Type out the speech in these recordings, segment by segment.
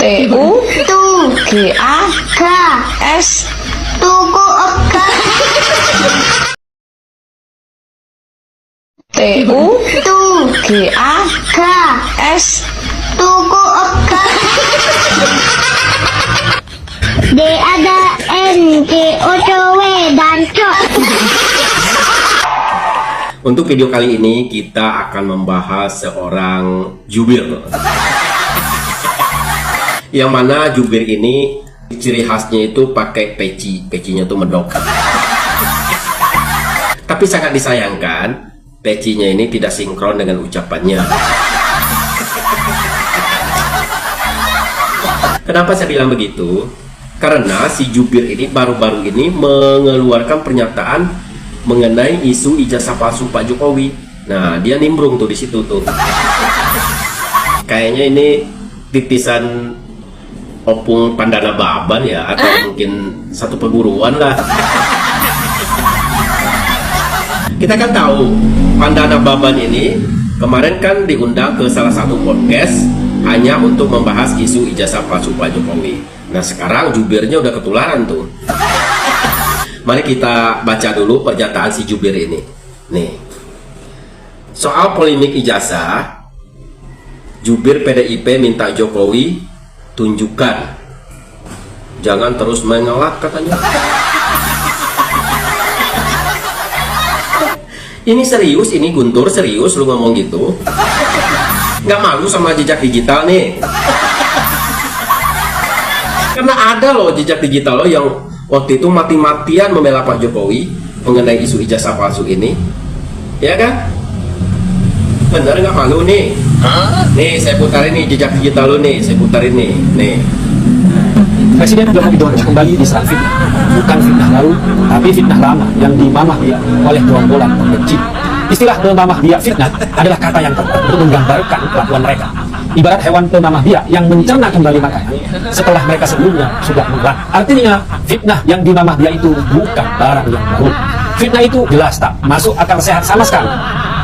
TU Tu GA Ga S Tuku Oga TU Tu GA Ga S Tuku Oga D ada N J O C W dan Cok. Untuk video kali ini kita akan membahas seorang jubir. Yang mana jubir ini ciri khasnya itu pakai peci, pecinya tuh medok. Tapi sangat disayangkan pecinya ini tidak sinkron dengan ucapannya. Kenapa saya bilang begitu? Karena si jubir ini baru-baru ini mengeluarkan pernyataan mengenai isu ijazah palsu Pak Jokowi. Nah, dia nimbrung tuh di situ tuh. Kayaknya ini titisan opung Pandana Baban ya, atau mungkin satu perguruan lah. Kita kan tahu Pandana Baban ini kemarin kan diundang ke salah satu podcast hanya untuk membahas isu ijazah palsu Pak Jokowi. Nah, sekarang jubirnya udah ketularan tuh. Mari kita baca dulu pernyataan si jubir ini. Nih, soal polemik ijazah, jubir PDIP minta Jokowi tunjukkan, jangan terus mengelak katanya. Ini serius, ini Guntur serius lu ngomong gitu? Nggak malu sama jejak digital nih? Karena ada loh jejak digital lo yang waktu itu mati-matian membela Pak Jokowi mengenai isu ijazah palsu ini, ya kan? Bener nggak malu nih? Nih saya putarin nih jejak digital lo nih, saya putarin nih, nih. Presiden Joko Widodo kembali diserang fitnah, bukan fitnah baru, tapi fitnah lama yang dimamah biak oleh gerombolan pembenci. Istilah memamah biak fitnah adalah kata yang tepat untuk menggambarkan kelakuan mereka. Ibarat hewan pemamah biak yang mencerna kembali makanan setelah mereka sebelumnya sudah menelan. Artinya fitnah yang dimamah biak itu bukan barang yang baru. Fitnah itu jelas tak masuk akal sehat sama sekali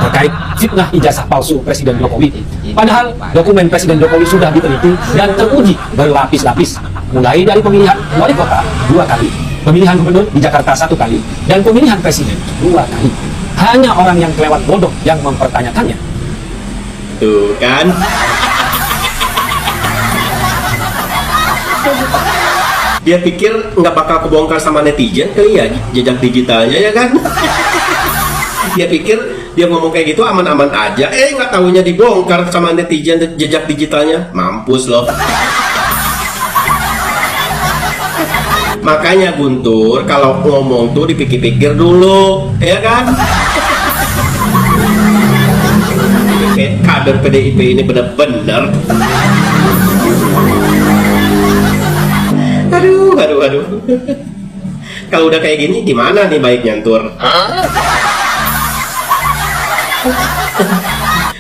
terkait fitnah ijazah palsu Presiden Jokowi. Padahal dokumen Presiden Jokowi sudah diteliti dan teruji berlapis-lapis, mulai dari pemilihan wali kota 2 kali, pemilihan gubernur di Jakarta 1 kali, dan pemilihan presiden 2 kali. Hanya orang yang kelewat bodoh yang mempertanyakannya. Tuh kan? Dia pikir nggak bakal kebongkar sama netizen kali ya jejak digitalnya, ya kan? Dia pikir dia ngomong kayak gitu aman-aman aja, nggak tahunya dibongkar sama netizen jejak digitalnya. Mampus loh. Makanya Guntur kalau ngomong tuh dipikir-pikir dulu, ya kan? Kader PDIP ini bener-bener. Aduh. Kalau udah kayak gini gimana nih baiknya Tur?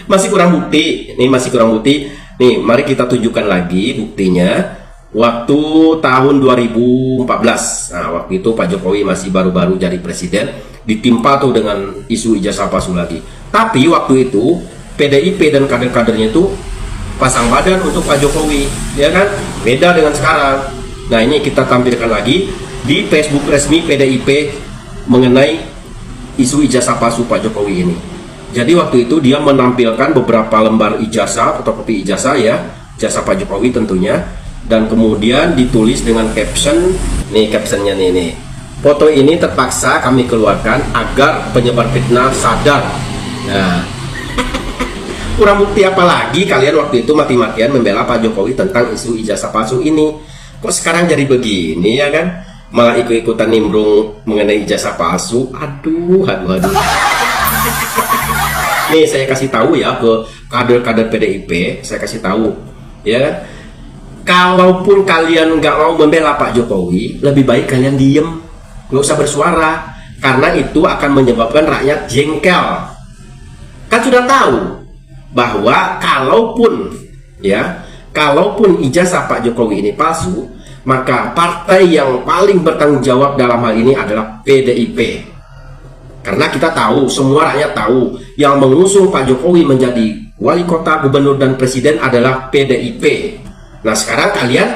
Masih kurang bukti. Nih, mari kita tunjukkan lagi buktinya. Waktu tahun 2014. Nah, waktu itu Pak Jokowi masih baru-baru jadi presiden, ditimpa tuh dengan isu ijazah palsu lagi. Tapi waktu itu PDIP dan kader-kadernya itu pasang badan untuk Pak Jokowi, ya kan? Beda dengan sekarang. Nah, ini kita tampilkan lagi di Facebook resmi PDIP mengenai isu ijazah palsu Pak Jokowi ini. Jadi waktu itu dia menampilkan beberapa lembar ijazah, fotokopi ijazah ya, ijazah Pak Jokowi tentunya, dan kemudian ditulis dengan caption, nih captionnya nih. Foto ini terpaksa kami keluarkan agar penyebar fitnah sadar. Nah, kurang bukti apa lagi kalian waktu itu mati-matian membela Pak Jokowi tentang isu ijazah palsu ini? Kok sekarang jadi begini, ya kan? Malah ikut-ikutan nimbrung mengenai ijazah palsu. Aduh. Nih saya kasih tahu ya ke kader-kader PDIP, saya kasih tahu, ya kan? Kalaupun kalian nggak mau membela Pak Jokowi, lebih baik kalian diem, nggak usah bersuara, karena itu akan menyebabkan rakyat jengkel. Kan sudah tahu bahwa kalaupun ijazah Pak Jokowi ini palsu, maka partai yang paling bertanggung jawab dalam hal ini adalah PDIP. Karena kita tahu, semua rakyat tahu, yang mengusung Pak Jokowi menjadi wali kota, gubernur, dan presiden adalah PDIP. Nah sekarang kalian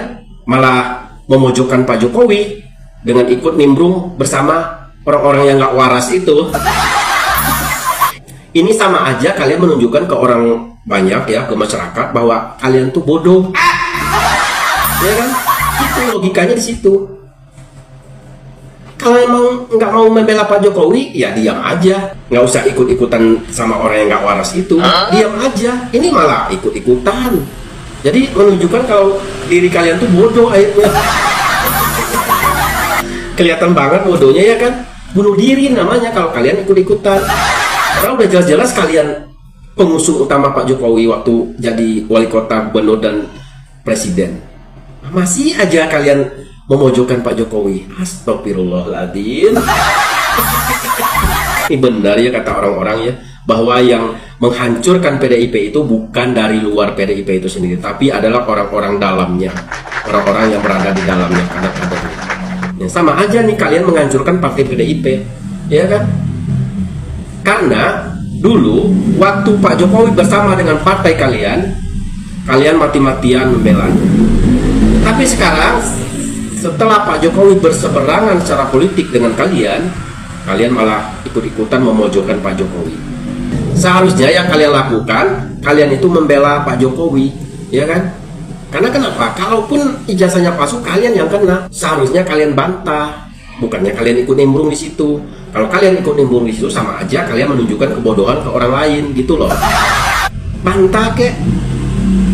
malah memojokkan Pak Jokowi dengan ikut nimbrung bersama orang-orang yang nggak waras itu. Ini sama aja kalian menunjukkan ke orang banyak ya, ke masyarakat bahwa kalian tuh bodoh. Ya kan? Itu logikanya di situ. Kalau emang nggak mau membela Pak Jokowi, ya diam aja. Nggak usah ikut-ikutan sama orang yang nggak waras itu. Diam aja. Ini malah ikut-ikutan. Jadi menunjukkan kalau diri kalian tuh bodoh akhirnya. Kelihatan banget bodohnya ya kan? Bunuh diri namanya kalau kalian ikut-ikutan. Karena udah jelas-jelas kalian pengusung utama Pak Jokowi waktu jadi wali kota, gubernur, dan presiden. Masih aja kalian memojokkan Pak Jokowi. Astagfirullahaladzim. Ini benar ya kata orang-orang ya, bahwa yang menghancurkan PDIP itu bukan dari luar PDIP itu sendiri, tapi adalah orang-orang dalamnya, orang-orang yang berada di dalamnya, kader-kadernya. Ya, sama aja nih kalian menghancurkan partai PDIP, ya kan? Karena dulu waktu Pak Jokowi bersama dengan partai kalian, kalian mati-matian membelanya. Tapi sekarang setelah Pak Jokowi berseberangan secara politik dengan kalian, kalian malah ikut-ikutan memojokkan Pak Jokowi. Seharusnya yang kalian lakukan, kalian itu membela Pak Jokowi, ya kan? Karena kenapa? Kalaupun ijazahnya palsu, kalian yang kena. Seharusnya kalian bantah, bukannya kalian ikut nimbrung di situ. Kalau kalian ikut nimbrung di situ, sama aja kalian menunjukkan kebodohan ke orang lain, gitu loh. Bantah kek.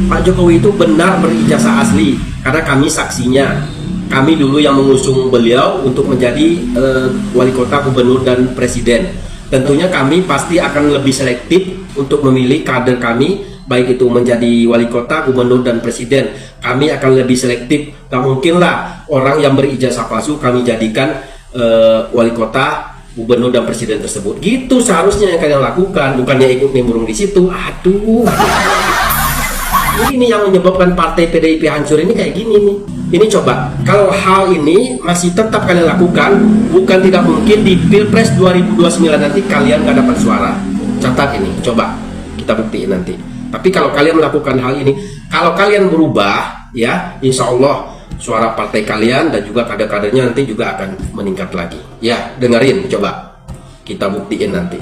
Pak Jokowi itu benar berijazah asli, karena kami saksinya. Kami dulu yang mengusung beliau untuk menjadi wali kota, gubernur, dan presiden. Tentunya kami pasti akan lebih selektif untuk memilih kader kami, baik itu menjadi wali kota, gubernur, dan presiden. Kami akan lebih selektif. Gak mungkin lah orang yang berijazah palsu kami jadikan wali kota, gubernur, dan presiden tersebut. Gitu seharusnya yang kalian lakukan, bukannya ikut nimbrung di situ. Aduh. Ini yang menyebabkan partai PDIP hancur ini kayak gini nih. Ini coba, kalau hal ini masih tetap kalian lakukan, bukan tidak mungkin di Pilpres 2029 nanti kalian nggak dapat suara. Catat ini, coba kita buktiin nanti. Tapi kalau kalian melakukan hal ini, kalau kalian berubah, ya insya Allah suara partai kalian dan juga kader-kadernya nanti juga akan meningkat lagi. Ya, dengerin, coba kita buktiin nanti.